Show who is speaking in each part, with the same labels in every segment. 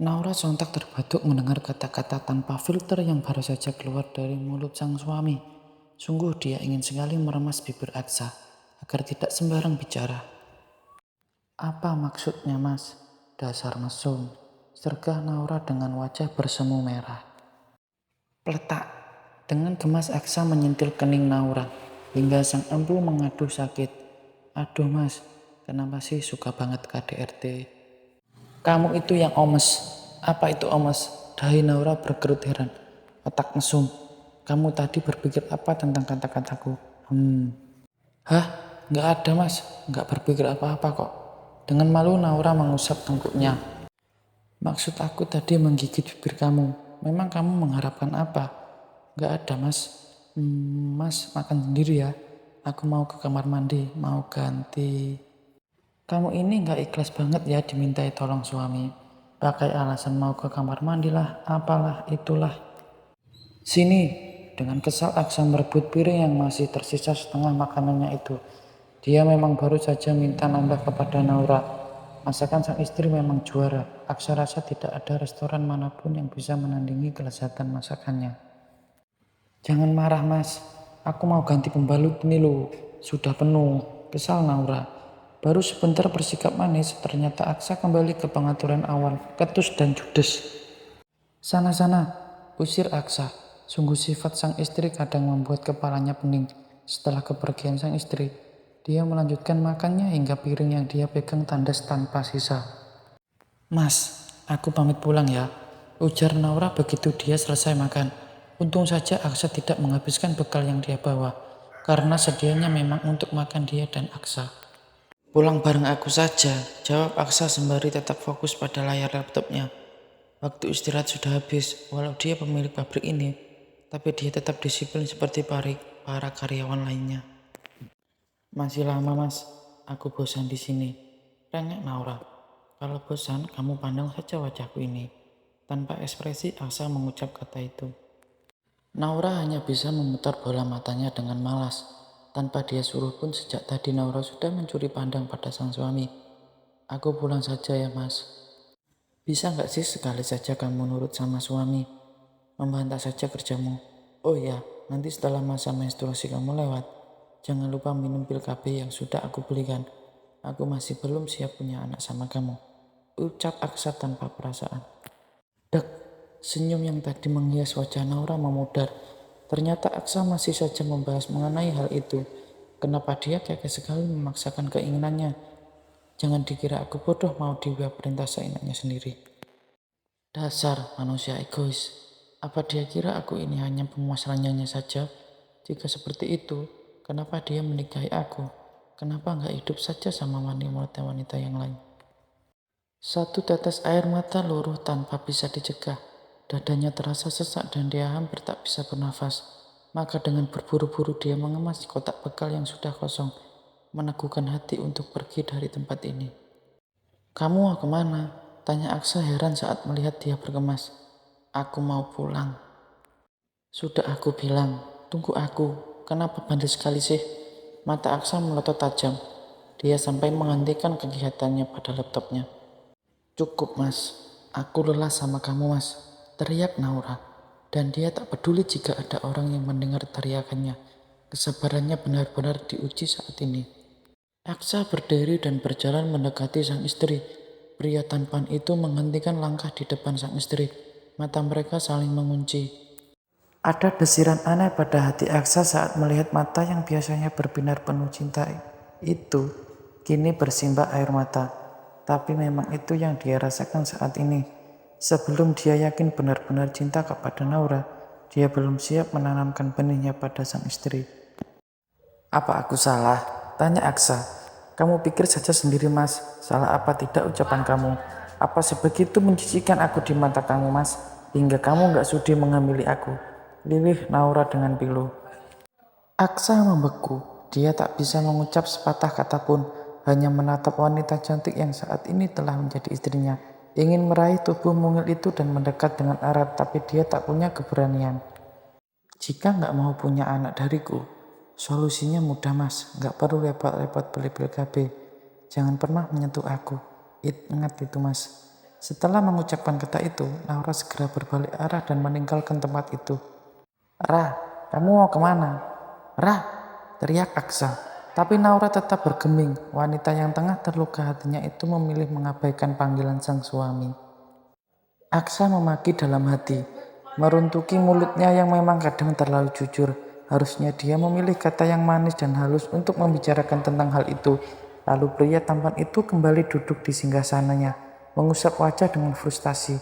Speaker 1: Naura sontak terbatuk mendengar kata-kata tanpa filter yang baru saja keluar dari mulut sang suami. Sungguh dia ingin sekali meremas bibir Aksa agar tidak sembarang bicara. Apa maksudnya mas? Dasar mesum. Sergah Naura dengan wajah bersemu merah. Peletak. Dengan gemas Aksa menyentil kening Naura hingga sang empu mengaduh sakit. Aduh mas, kenapa sih suka banget KDRT? Kamu itu yang omes. Apa itu omes? Dahi Naura bergerut heran. Otak mesum. Kamu tadi berpikir apa tentang kata-kataku? Hah? Nggak ada mas. Nggak berpikir apa-apa kok. Dengan malu Naura mengusap tengkuknya. Maksud aku tadi menggigit bibir kamu. Memang kamu mengharapkan apa? Nggak ada mas. Mas makan sendiri ya. Aku mau ke kamar mandi. Mau ganti. Kamu ini nggak ikhlas banget ya dimintai tolong suami. Pakai alasan mau ke kamar mandi lah, apalah, itulah. Sini. Dengan kesal Aksa merebut piring yang masih tersisa setengah makanannya itu. Dia memang baru saja minta nambah kepada Naura. Masakan sang istri memang juara. Aksa rasa tidak ada restoran manapun yang bisa menandingi kelezatan masakannya. Jangan marah mas, aku mau ganti pembalut ini loh. Sudah penuh. Kesal Naura. Baru sebentar bersikap manis, ternyata Aksa kembali ke pengaturan awal, ketus dan judes. Sana-sana, usir Aksa. Sungguh sifat sang istri kadang membuat kepalanya pening. Setelah kepergian sang istri, dia melanjutkan makannya hingga piring yang dia pegang tandas tanpa sisa. Mas, aku pamit pulang ya, ujar Naura begitu dia selesai makan. Untung saja Aksa tidak menghabiskan bekal yang dia bawa, karena sedianya memang untuk makan dia dan Aksa. Pulang bareng aku saja, jawab Aksa sembari tetap fokus pada layar laptopnya. Waktu istirahat sudah habis, walau dia pemilik pabrik ini, tapi dia tetap disiplin seperti para karyawan lainnya. Masih lama mas, aku bosan di sini. Rengek Naura. Kalau bosan, kamu pandang saja wajahku ini. Tanpa ekspresi, Aksa mengucap kata itu. Naura hanya bisa memutar bola matanya dengan malas. Tanpa dia suruh pun sejak tadi Naura sudah mencuri pandang pada sang suami. Aku pulang saja ya mas. Bisa nggak sih sekali saja kamu nurut sama suami? Membantah saja kerjamu. Oh ya, nanti setelah masa menstruasi kamu lewat, jangan lupa minum pil KB yang sudah aku belikan. Aku masih belum siap punya anak sama kamu. Ucap Aksa tanpa perasaan. Dek, senyum yang tadi menghias wajah Naura memudar. Ternyata Aksa masih saja membahas mengenai hal itu. Kenapa dia kekeh sekali memaksakan keinginannya? Jangan dikira aku bodoh mau dia perintah seenaknya sendiri. Dasar manusia egois. Apa dia kira aku ini hanya pemuas ranjangnya saja? Jika seperti itu, kenapa dia menikahi aku? Kenapa nggak hidup saja sama wanita-wanita yang lain? Satu tetes air mata luruh tanpa bisa dicegah. Dadanya terasa sesak dan dia hampir tak bisa bernafas. Maka dengan berburu-buru dia mengemas kotak bekal yang sudah kosong, meneguhkan hati untuk pergi dari tempat ini. Kamu mau kemana? Tanya Aksa heran saat melihat dia berkemas. Aku mau pulang. Sudah aku bilang, tunggu aku. Kenapa bandel sekali sih? Mata Aksa melotot tajam. Dia sampai menghentikan kegiatannya pada laptopnya. Cukup mas, aku lelah sama kamu mas, teriak Naura. Dan dia tak peduli jika ada orang yang mendengar teriakannya. Kesabarannya benar-benar diuji saat ini. Aksa berdiri dan berjalan mendekati sang istri. Pria tampan itu menghentikan langkah di depan sang istri. Mata mereka saling mengunci. Ada desiran aneh pada hati Aksa saat melihat mata yang biasanya berbinar penuh cinta itu kini bersimbah air mata. Tapi memang itu yang dia rasakan saat ini. Sebelum dia yakin benar-benar cinta kepada Naura, dia belum siap menanamkan benihnya pada sang istri. Apa aku salah? Tanya Aksa. Kamu pikir saja sendiri mas, salah apa tidak ucapan kamu? Apa sebegitu menjijikan aku di mata kamu mas, hingga kamu gak sudi menghamili aku? Lilih Naura dengan pilu. Aksa membeku. Dia tak bisa mengucap sepatah kata pun, hanya menatap wanita cantik yang saat ini telah menjadi istrinya. Ingin meraih tubuh mungil itu dan mendekat dengan erat, tapi dia tak punya keberanian. Jika nggak mau punya anak dariku, solusinya mudah mas, nggak perlu repot-repot beli pil KB. Jangan pernah menyentuh aku. Ingat itu mas. Setelah mengucapkan kata itu, Naura segera berbalik arah dan meninggalkan tempat itu. "Ra, kamu mau kemana?" "Ra!" teriak Aksa. Tapi Naura tetap bergeming. Wanita yang tengah terluka hatinya itu memilih mengabaikan panggilan sang suami. Aksa memaki dalam hati, meruntuki mulutnya yang memang kadang terlalu jujur. Harusnya dia memilih kata yang manis dan halus untuk membicarakan tentang hal itu. Lalu pria tampan itu kembali duduk di singgasananya, mengusap wajah dengan frustasi.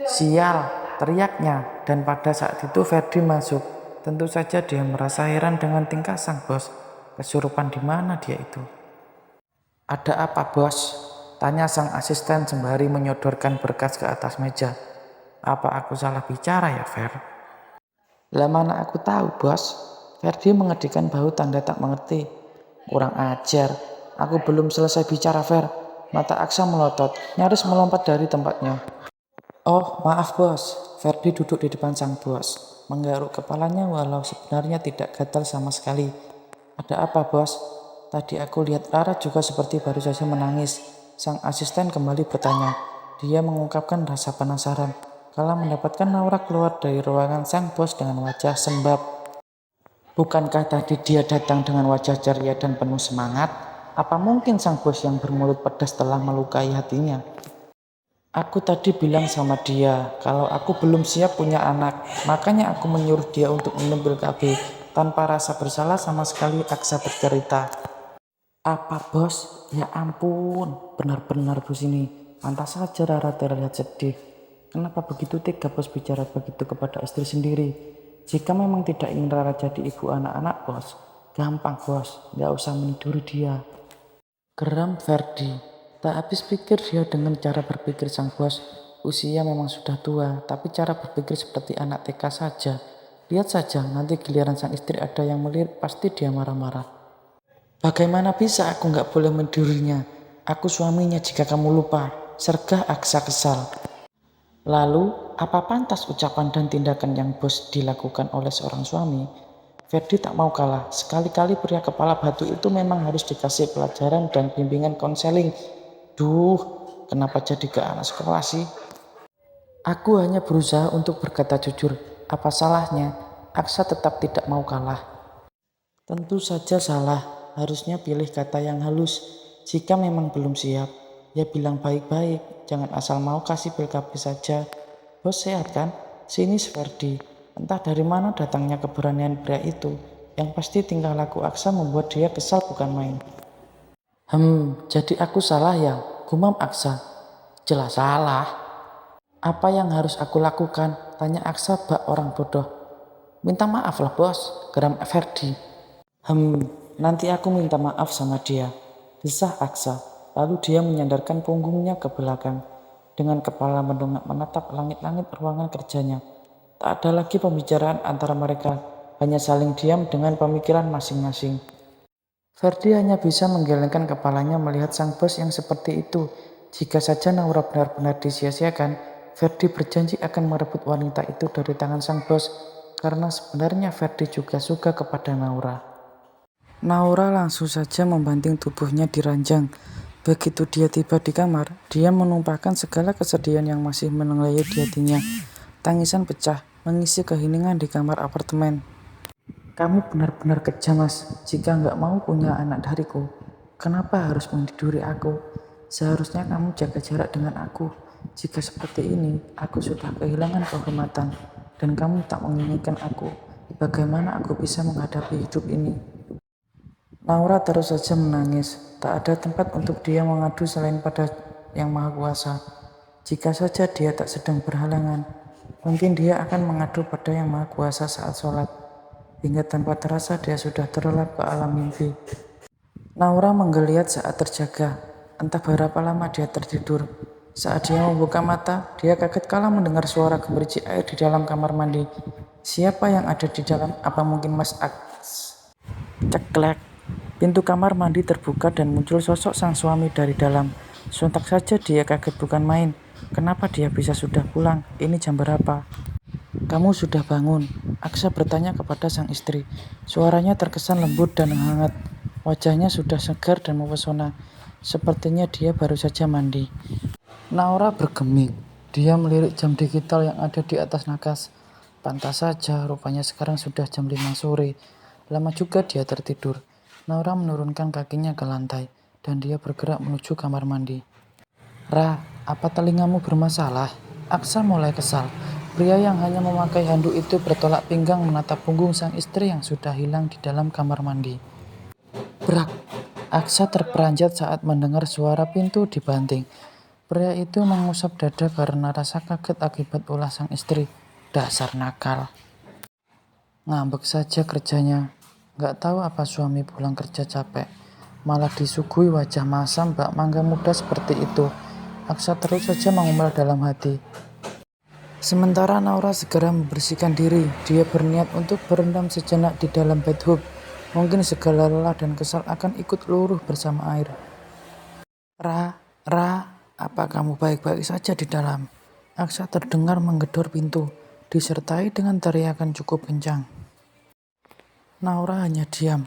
Speaker 1: "Sial!" teriaknya, dan pada saat itu Ferdi masuk. Tentu saja dia merasa heran dengan tingkah sang bos. Kesurupan di mana dia itu? "Ada apa, bos?" tanya sang asisten sembari menyodorkan berkas ke atas meja. "Apa aku salah bicara ya, Fer?" "Lah mana aku tahu, bos." Ferdi mengedikan bahu tanda tak mengerti. "Kurang ajar. Aku belum selesai bicara, Fer." Mata Aksa melotot, nyaris melompat dari tempatnya. "Oh, maaf, bos." Ferdi duduk di depan sang bos, menggaruk kepalanya walau sebenarnya tidak gatal sama sekali. "Ada apa, bos?" "Tadi aku lihat Rara juga seperti baru saja menangis." Sang asisten kembali bertanya. Dia mengungkapkan rasa penasaran kala mendapatkan Naura keluar dari ruangan sang bos dengan wajah sembab. Bukankah tadi dia datang dengan wajah ceria dan penuh semangat? Apa mungkin sang bos yang bermulut pedas telah melukai hatinya? "Aku tadi bilang sama dia kalau aku belum siap punya anak, makanya aku menyuruh dia untuk mengambil KB." Tanpa rasa bersalah sama sekali Aksa bercerita. "Apa, bos? Ya ampun, benar-benar bos ini. Pantas saja Rara terlihat sedih. Kenapa begitu tega bos bicara begitu kepada istri sendiri? Jika memang tidak ingin Rara jadi ibu anak-anak bos, gampang bos, gak usah meniduri dia." Geram Ferdi. Tak habis pikir dia dengan cara berpikir sang bos. Usia memang sudah tua, tapi cara berpikir seperti anak TK saja. Lihat saja, nanti giliran sang istri ada yang melihat, pasti dia marah-marah. "Bagaimana bisa aku nggak boleh mendirinya? Aku suaminya jika kamu lupa." Sergah Aksa kesal. Lalu, apa pantas ucapan dan tindakan yang bos dilakukan oleh seorang suami? Ferdi tak mau kalah. Sekali-kali pria kepala batu itu memang harus dikasih pelajaran dan bimbingan konseling. Duh, kenapa jadi ke anak sekolah sih? "Aku hanya berusaha untuk berkata jujur. Apa salahnya?" Aksa tetap tidak mau kalah. "Tentu saja salah. Harusnya pilih kata yang halus. Jika memang belum siap, ya bilang baik-baik. Jangan asal mau kasih pil KB saja." "Bos sehat kan?" "Sini Ferdi." Entah dari mana datangnya keberanian pria itu. Yang pasti tingkah laku Aksa membuat dia kesal bukan main. Jadi aku salah ya?" gumam Aksa. "Jelas salah. Apa yang harus aku lakukan?" tanya Aksa bak orang bodoh. "Minta maaf lah bos," geram Ferdi. Nanti aku minta maaf sama dia," desah Aksa. Lalu dia menyandarkan punggungnya ke belakang. Dengan kepala mendongak menatap langit-langit ruangan kerjanya. Tak ada lagi pembicaraan antara mereka, hanya saling diam dengan pemikiran masing-masing. Ferdi hanya bisa menggelengkan kepalanya melihat sang bos yang seperti itu. Jika saja Naura benar-benar disia-siakan, Ferdi berjanji akan merebut wanita itu dari tangan sang bos, karena sebenarnya Ferdi juga suka kepada Naura. Naura langsung saja membanting tubuhnya di ranjang. Begitu dia tiba di kamar, dia menumpahkan segala kesedihan yang masih mengelayut di hatinya. Tangisan pecah, mengisi keheningan di kamar apartemen. "Kamu benar-benar kejam, Mas. Jika nggak mau punya anak dariku, kenapa harus meniduri aku? Seharusnya kamu jaga jarak dengan aku. Jika seperti ini, aku sudah kehilangan kehormatan, dan kamu tak menginginkan aku. Bagaimana aku bisa menghadapi hidup ini?" Naura terus saja menangis. Tak ada tempat untuk dia mengadu selain pada Yang Maha Kuasa. Jika saja dia tak sedang berhalangan, mungkin dia akan mengadu pada Yang Maha Kuasa saat sholat. Hingga tanpa terasa dia sudah terlelap ke alam mimpi. Naura menggeliat saat terjaga. Entah berapa lama dia tertidur. Saat dia membuka mata, dia kaget kala mendengar suara gemericik air di dalam kamar mandi. Siapa yang ada di dalam? Apa mungkin Mas Aks? Ceklek. Pintu kamar mandi terbuka dan muncul sosok sang suami dari dalam. Sontak saja dia kaget bukan main. Kenapa dia bisa sudah pulang? Ini jam berapa? "Kamu sudah bangun?" Aksa bertanya kepada sang istri. Suaranya terkesan lembut dan hangat. Wajahnya sudah segar dan mempesona. Sepertinya dia baru saja mandi. Naura bergeming. Dia melirik jam digital yang ada di atas nakas. Pantas saja, rupanya sekarang sudah jam 5 sore. Lama juga dia tertidur. Naura menurunkan kakinya ke lantai, dan dia bergerak menuju kamar mandi. Ra, apa telingamu bermasalah? Aksa mulai kesal. Pria yang hanya memakai handuk itu bertolak pinggang menatap punggung sang istri yang sudah hilang di dalam kamar mandi. Brak! Aksa terperanjat saat mendengar suara pintu dibanting. Pria itu mengusap dada karena rasa kaget akibat ulah sang istri. Dasar nakal. Ngambek saja kerjanya. Gak tahu apa suami pulang kerja capek. Malah disuguhi wajah masam bak mangga muda seperti itu. Aksa terus saja mengumel dalam hati. Sementara Naura segera membersihkan diri. Dia berniat untuk berendam sejenak di dalam bathtub. Mungkin segala lelah dan kesal akan ikut luruh bersama air. Ra, apa kamu baik-baik saja di dalam? Aksa terdengar menggedor pintu, disertai dengan teriakan cukup kencang. Naura hanya diam.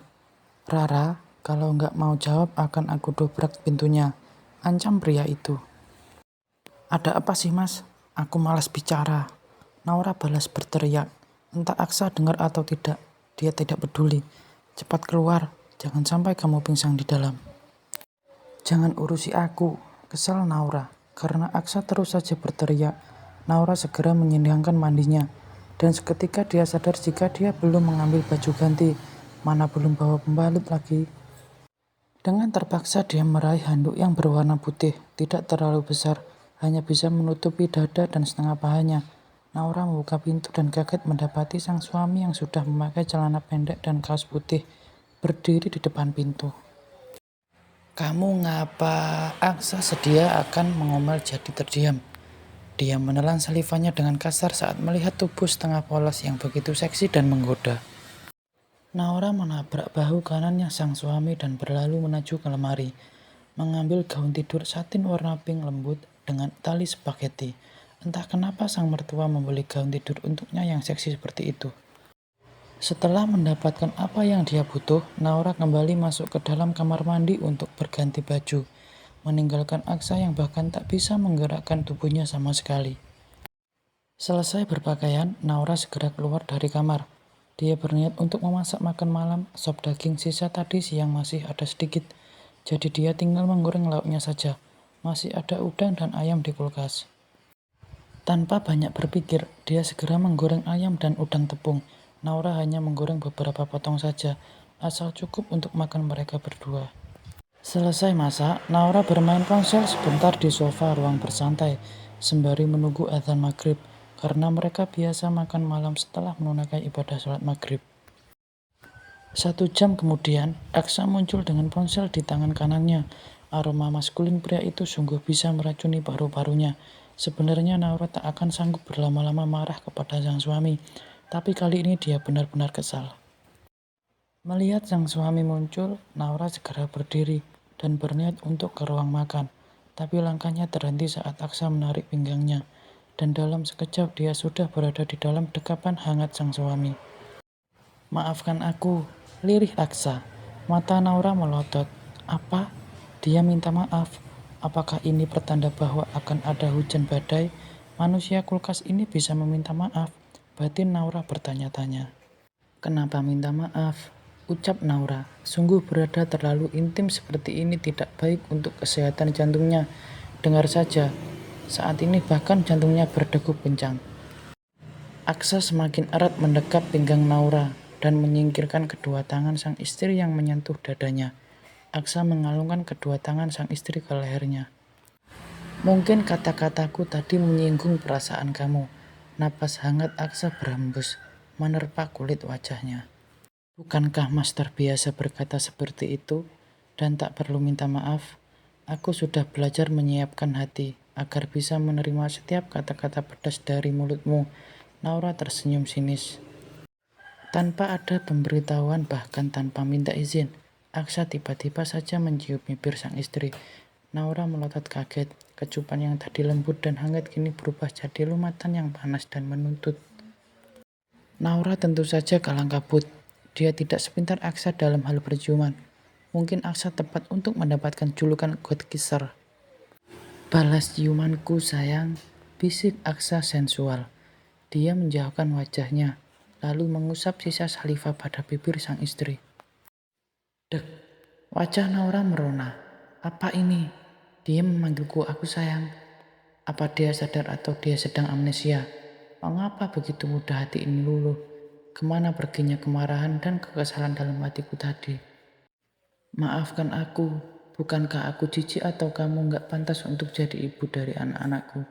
Speaker 1: Rara, kalau nggak mau jawab akan aku dobrak pintunya, ancam pria itu. Ada apa sih mas? Aku malas bicara. Naura balas berteriak. Entah Aksa dengar atau tidak, dia tidak peduli. Cepat keluar, jangan sampai kamu pingsan di dalam. Jangan urusi aku, kesal Naura. Karena Aksa terus saja berteriak, Naura segera menyidangkan mandinya. Dan seketika dia sadar jika dia belum mengambil baju ganti, mana belum bawa pembalut lagi. Dengan terpaksa dia meraih handuk yang berwarna putih, tidak terlalu besar, hanya bisa menutupi dada dan setengah pahanya. Naura membuka pintu dan kaget mendapati sang suami yang sudah memakai celana pendek dan kaos putih, berdiri di depan pintu. Kamu ngapa? Aksa sedia akan mengomel jadi terdiam. Dia menelan salivannya dengan kasar saat melihat tubuh setengah polos yang begitu seksi dan menggoda. Naura menabrak bahu kanannya sang suami dan berlalu menuju ke lemari, mengambil gaun tidur satin warna pink lembut dengan tali spaghetti. Entah kenapa sang mertua membeli gaun tidur untuknya yang seksi seperti itu. Setelah mendapatkan apa yang dia butuh, Naura kembali masuk ke dalam kamar mandi untuk berganti baju, meninggalkan Aksa yang bahkan tak bisa menggerakkan tubuhnya sama sekali. Selesai berpakaian, Naura segera keluar dari kamar. Dia berniat untuk memasak makan malam, sop daging sisa tadi siang masih ada sedikit, jadi dia tinggal menggoreng lauknya saja. Masih ada udang dan ayam di kulkas. Tanpa banyak berpikir, dia segera menggoreng ayam dan udang tepung. Naura hanya menggoreng beberapa potong saja, asal cukup untuk makan mereka berdua. Selesai masak, Naura bermain ponsel sebentar di sofa ruang bersantai, sembari menunggu adzan maghrib, karena mereka biasa makan malam setelah menunaikan ibadah sholat maghrib. 1 jam kemudian, Aksa muncul dengan ponsel di tangan kanannya. Aroma maskulin pria itu sungguh bisa meracuni paru-parunya. Sebenarnya Naura tak akan sanggup berlama-lama marah kepada sang suami, tapi kali ini dia benar-benar kesal. Melihat sang suami muncul, Naura segera berdiri dan berniat untuk ke ruang makan. Tapi langkahnya terhenti saat Aksa menarik pinggangnya, dan dalam sekejap dia sudah berada di dalam dekapan hangat sang suami. Maafkan aku, lirih Aksa. Mata Naura melotot. Apa? Dia minta maaf. Apakah ini pertanda bahwa akan ada hujan badai? Manusia kulkas ini bisa meminta maaf. Batin Naura bertanya-tanya. Kenapa minta maaf? Ucap Naura. Sungguh berada terlalu intim seperti ini tidak baik untuk kesehatan jantungnya. Dengar saja. Saat ini bahkan jantungnya berdegup kencang. Aksa semakin erat mendekap pinggang Naura dan menyingkirkan kedua tangan sang istri yang menyentuh dadanya. Aksa mengalungkan kedua tangan sang istri ke lehernya. Mungkin kata-kataku tadi menyinggung perasaan kamu. Napas hangat Aksa berhembus, menerpa kulit wajahnya. Bukankah Mas terbiasa berkata seperti itu dan tak perlu minta maaf? Aku sudah belajar menyiapkan hati agar bisa menerima setiap kata-kata pedas dari mulutmu. Naura tersenyum sinis. Tanpa ada pemberitahuan bahkan tanpa minta izin, Aksa tiba-tiba saja mencium bibir sang istri. Naura melotot kaget. Kecupan yang tadi lembut dan hangat kini berubah jadi lumatan yang panas dan menuntut. Naura tentu saja kalang kabut. Dia tidak sepintar Aksa dalam hal perciuman. Mungkin Aksa tepat untuk mendapatkan julukan God Kisser. Balas ciumanku sayang, bisik Aksa sensual. Dia menjauhkan wajahnya, lalu mengusap sisa saliva pada bibir sang istri. Dek, wajah Naura merona. Apa ini? Dia memanggilku aku sayang. Apa dia sadar atau dia sedang amnesia? Mengapa begitu mudah hati ini luluh? Kemana perginya kemarahan dan kekesalan dalam hatiku tadi? Maafkan aku, bukankah aku jijik atau kamu gak pantas untuk jadi ibu dari anak-anakku?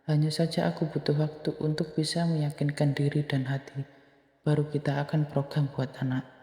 Speaker 1: Hanya saja aku butuh waktu untuk bisa meyakinkan diri dan hati. Baru kita akan program buat anak.